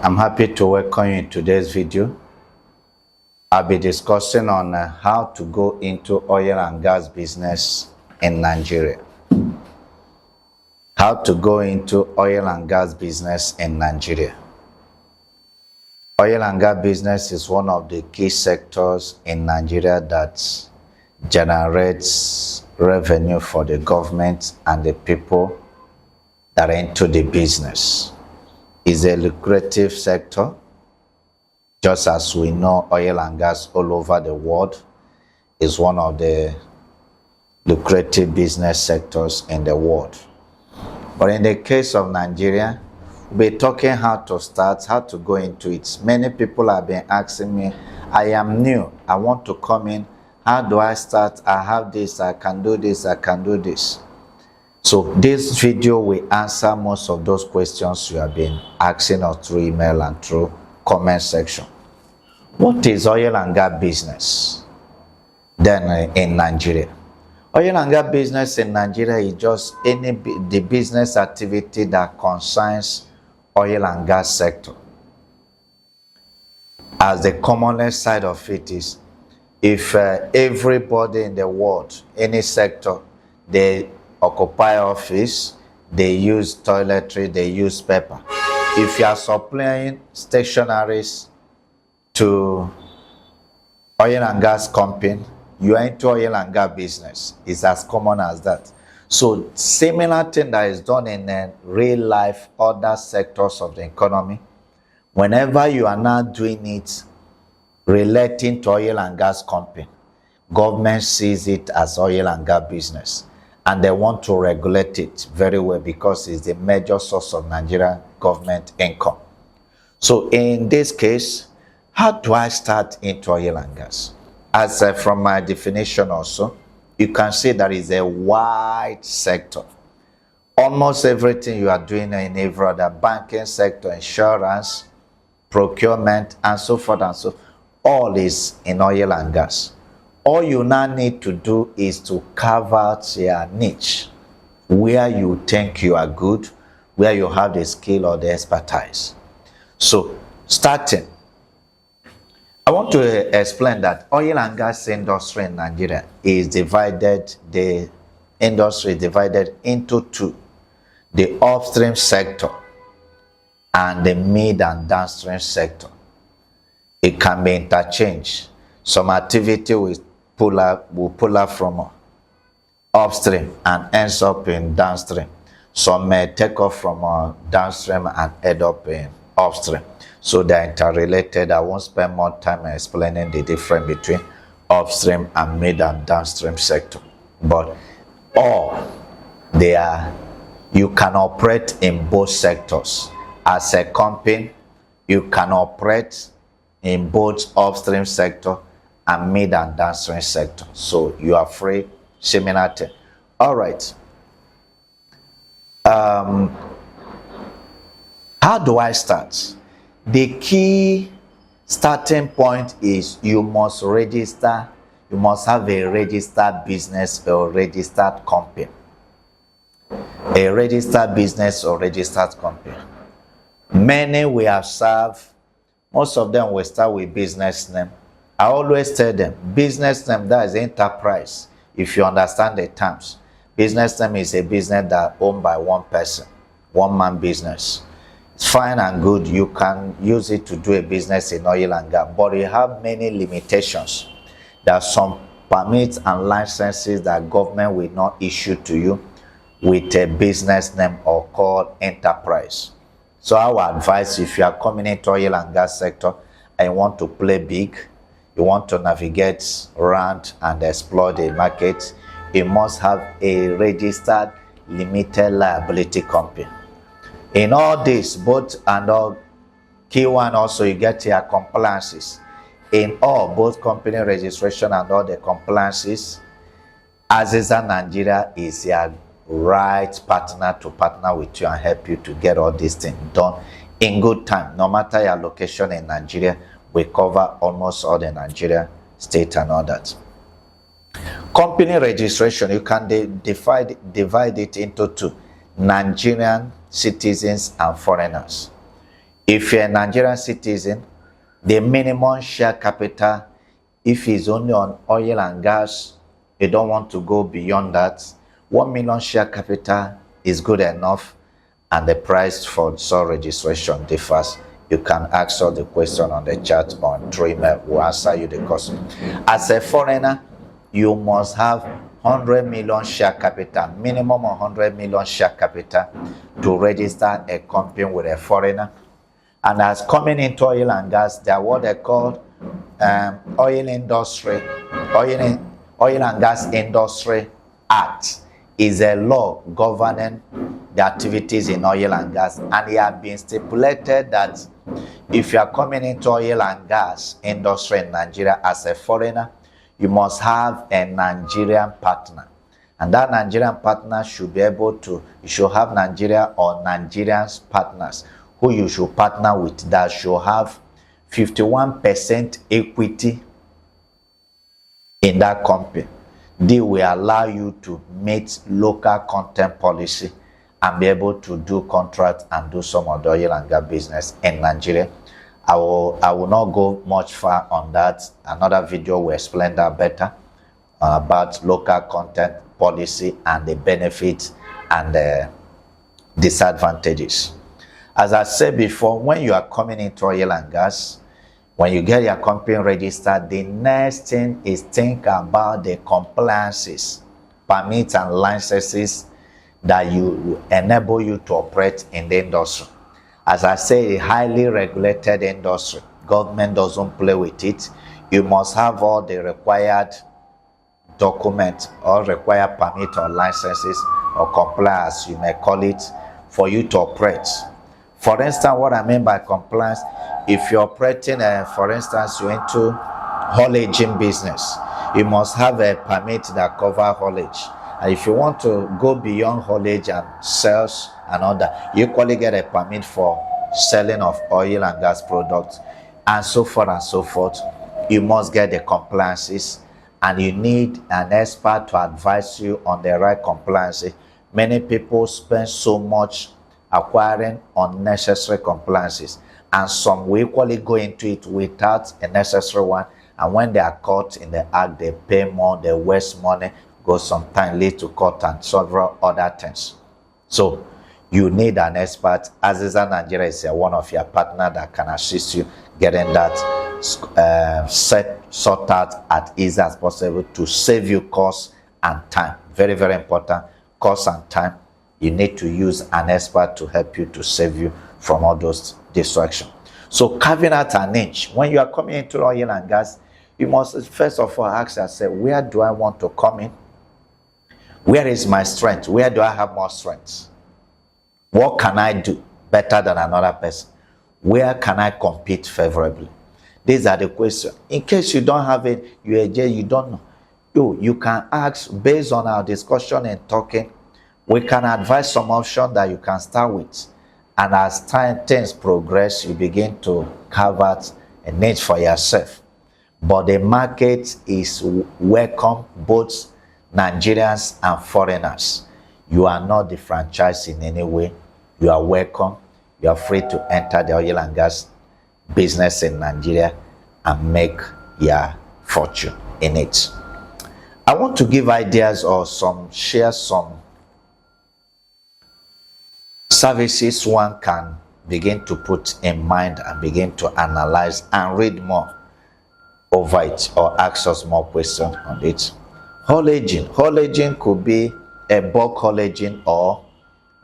I'm happy to welcome you in today's video. I'll be discussing on how to go into oil and gas business in Nigeria. How to go into oil and gas business in Nigeria. Oil and gas business is one of the key sectors in Nigeria that generates revenue for the government and the people that are into the business. It's a lucrative sector, just as we know oil and gas all over the world is one of the lucrative business sectors in the world. But in the case of Nigeria, we're talking how to start, how to go into it. Many people have been asking me, I am new, I want to come in, how do I start? I have this, I can do this, I can do this. So this video will answer most of those questions you have been asking us through email and through comment section. What is oil and gas business then in Nigeria? Oil and gas business in Nigeria is just the business activity that concerns oil and gas sector. As the commonest side of it is, if everybody in the world, any sector, they occupy office, they use toiletry, they use paper. If you are supplying stationaries to oil and gas company, you are into oil and gas business. It's as common as that. So similar thing that is done in real life, other sectors of the economy, whenever you are now doing it relating to oil and gas company, government sees it as oil and gas business. And they want to regulate it very well because it's the major source of Nigerian government income. So in this case, how do I start into oil and gas? As from my definition also, you can see that is a wide sector. Almost everything you are doing in every other banking sector, insurance, procurement, and so forth and so forth, all is in oil and gas. All you now need to do is to carve out your niche, where you think you are good, where you have the skill or the expertise. So, starting, I want to explain that oil and gas industry in Nigeria is divided, the industry is divided into two: the upstream sector and the mid and downstream sector. It can be interchanged. Some activity will pull up from upstream and ends up in downstream. Some may take off from downstream and end up in upstream. So they're interrelated. I won't spend more time explaining the difference between upstream and mid and downstream sector. But all they are, you can operate in both sectors. As a company, you can operate in both upstream sector and mid and downstream sector. So you are free, similar thing. All right. How do I start? The key starting point is you must register. You must have a registered business or registered company. A registered business or registered company. Many we have served. Most of them will start with business name. I always tell them, business name, that is enterprise. If you understand the terms, business name is a business that owned by one person, one man business. It's fine and good. You can use it to do a business in oil and gas, but you have many limitations. There are some permits and licenses that government will not issue to you with a business name or called enterprise. So I would advise, if you are coming into oil and gas sector and you want to play big, you want to navigate around and explore the market, you must have a registered limited liability company. In all this, both and all, key one also, you get your compliances. In all, both company registration and all the compliances, Aziza Nigeria is your right partner to partner with you and help you to get all these things done in good time. No matter your location in Nigeria, we cover almost all the Nigeria state and all that. Company registration, you can divide it into two: Nigerian citizens and foreigners. If you're a Nigerian citizen, the minimum share capital, if it's only on oil and gas, you don't want to go beyond that. 1 million share capital is good enough, and the price for sole registration differs. You can ask all the question on the chat on Dream. Will answer you the question. As a foreigner, you must have 100 million share capital, minimum 100 million share capital to register a company with a foreigner. And as coming into oil and gas, they are what they call oil and gas industry act is a law governing the activities in oil and gas, and it has been stipulated that if you are coming into oil and gas industry in Nigeria as a foreigner, you must have a Nigerian partner, and that Nigerian partner should be able to, you should have Nigeria or Nigerians partners who you should partner with that should have 51% equity in that company. They will allow you to meet local content policy and be able to do contract and do some of the oil and gas business in Nigeria. I will not go much far on that. Another video will explain that better about local content policy and the benefits and the disadvantages. As I said before, when you are coming into oil and gas, when you get your company registered, the next thing is think about the compliances, permits and licenses that you enable you to operate in the industry. As I say, a highly regulated industry. Government doesn't play with it. You must have all the required documents or required permit or licenses or compliance, you may call it, for you to operate. For instance, what I mean by compliance, if you're operating, for instance, you're into haulaging business, you must have a permit that covers haulage. And if you want to go beyond haulage and sales and all that, you equally get a permit for selling of oil and gas products, and so forth and so forth. You must get the compliances, and you need an expert to advise you on the right compliances. Many people spend so much acquiring unnecessary compliances, and some will equally go into it without a necessary one, and when they are caught in the act, they pay more, they waste money, go sometimes lead to court and several other things. So you need an expert. Aziza Nigeria is one of your partners that can assist you getting that sort out as easy as possible to save you cost and time. Very, very important, cost and time. You need to use an expert to help you to save you from all those distractions. So carving out an niche. When you are coming into oil and gas, you must first of all ask yourself, where do I want to come in? Where is my strength? Where do I have more strength? What can I do better than another person? Where can I compete favorably? These are the questions. In case you don't have it, you don't know. You can ask based on our discussion and talking. We can advise some option that you can start with. And as things progress, you begin to carve out a niche for yourself. But the market is welcome, both Nigerians and foreigners. You are not defranchised in any way. You are welcome. You are free to enter the oil and gas business in Nigeria and make your fortune in it. I want to give ideas or share some services one can begin to put in mind and begin to analyze and read more over it, or ask us more questions on it. Haulaging could be a bulk haulaging, or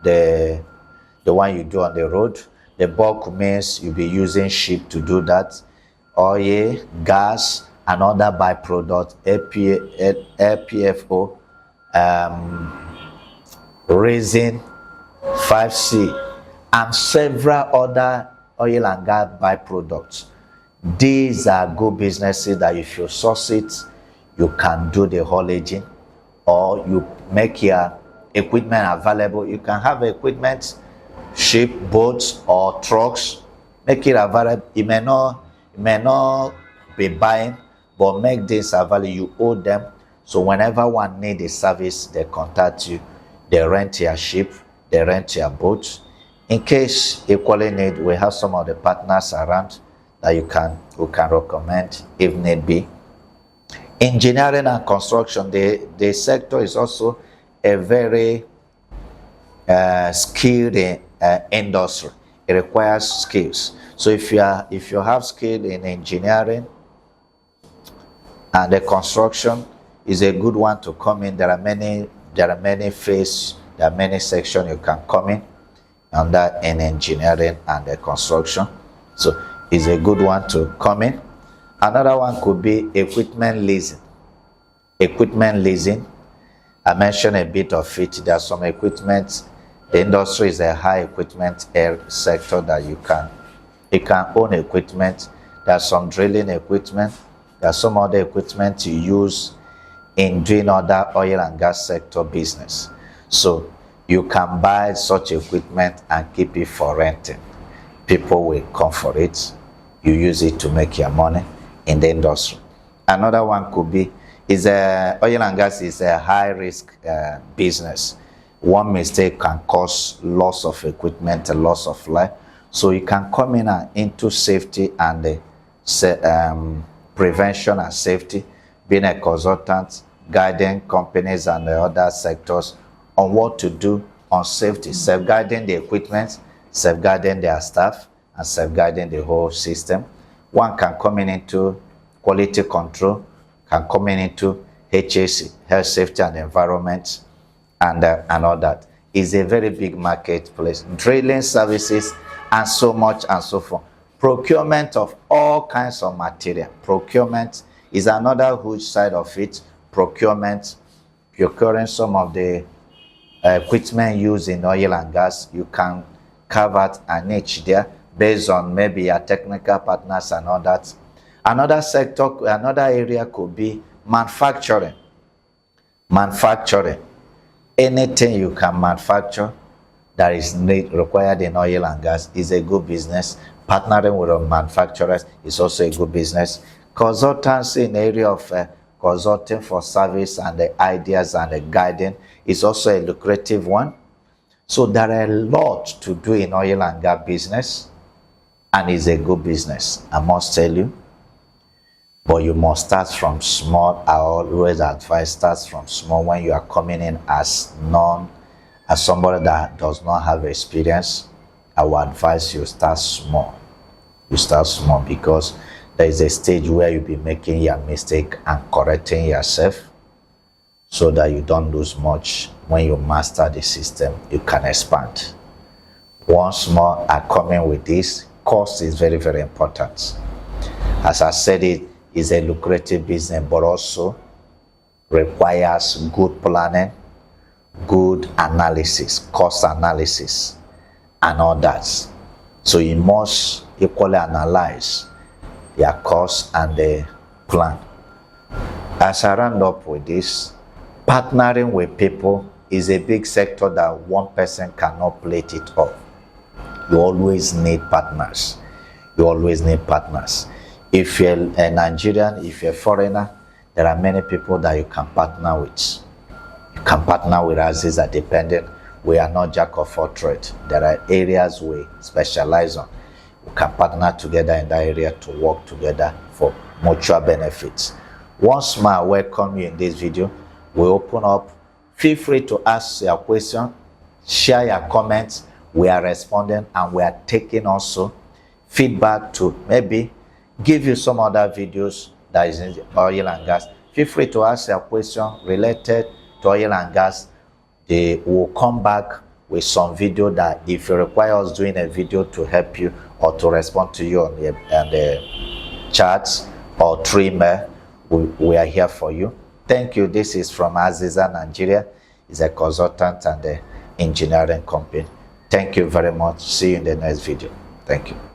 the one you do on the road. The bulk means you'll be using ship to do that. Oil, gas, and other byproducts, LPFO, resin, 5C, and several other oil and gas byproducts. These are good businesses that if you source it, you can do the haulaging, or you make your equipment available. You can have equipment, ship, boats, or trucks. Make it available. You may not be buying, but make this available. You owe them. So whenever one needs a service, they contact you. They rent your ship, they rent your boat, In case equally need, we have some of the partners around that we can recommend if need be. Engineering and construction, the sector is also a very skilled industry. It requires skills. So if you have skill in engineering and the construction, is a good one to come in. There are many phases, there are many sections you can come in under in engineering and the construction. So it's a good one to come in. Another one could be equipment leasing. Equipment leasing, I mentioned a bit of it. There are some equipment. The industry is a high equipment sector that you can own equipment. There are some drilling equipment. There are some other equipment you use in doing other oil and gas sector business. So you can buy such equipment and keep it for renting. People will come for it. You use it to make your money in the industry. Another one could be oil and gas is a high risk business. One mistake can cause loss of equipment, a loss of life. So you can come in into safety and prevention and safety, being a consultant, guiding companies and the other sectors on what to do on safety, safeguarding the equipment, safeguarding their staff, and safeguarding the whole system. One can come in into quality control, can come in into HSE, health, safety and environment, and all that. It's a very big marketplace. Drilling services and so much and so forth. Procurement of all kinds of material. Procurement is another huge side of it. Procurement, procuring some of the equipment used in oil and gas. You can carve out a niche there based on maybe your technical partners and all that. Another sector, another area could be manufacturing. Manufacturing. Anything you can manufacture that is required in oil and gas is a good business. Partnering with manufacturers is also a good business. Consultancy in the area of consulting for service and the ideas and the guiding is also a lucrative one. So there are a lot to do in oil and gas business, and it's a good business, I must tell you. But you must start from small. I always advise start from small when you are coming in as somebody that does not have experience. I will advise you start small. You start small because there is a stage where you'll be making your mistake and correcting yourself so that you don't lose much. When you master the system, you can expand. Once more, I come in with this. Cost is very, very important. As I said, it is a lucrative business, but also requires good planning, good analysis, cost analysis, and all that. So you must equally analyze their cost and the plan. As I round up with this, partnering with people is a big sector that one person cannot plate it off. You always need partners. You always need partners. If you're a Nigerian, if you're a foreigner, there are many people that you can partner with. You can partner with us as a dependent. We are not jack of all trades. There are areas we specialize on. We can partner together in that area to work together for mutual benefits. Once more, I welcome you in this video. We open up. Feel free to ask your question, share your comments. We are responding, and we are taking also feedback to maybe give you some other videos that is in oil and gas. Feel free to ask your question related to oil and gas. They will come back with some video that if you require us doing a video to help you or to respond to you on the chats or through email, we are here for you. Thank you. This is from Aziza Nigeria. It's a consultant and the engineering company. Thank you very much. See you in the next video. Thank you.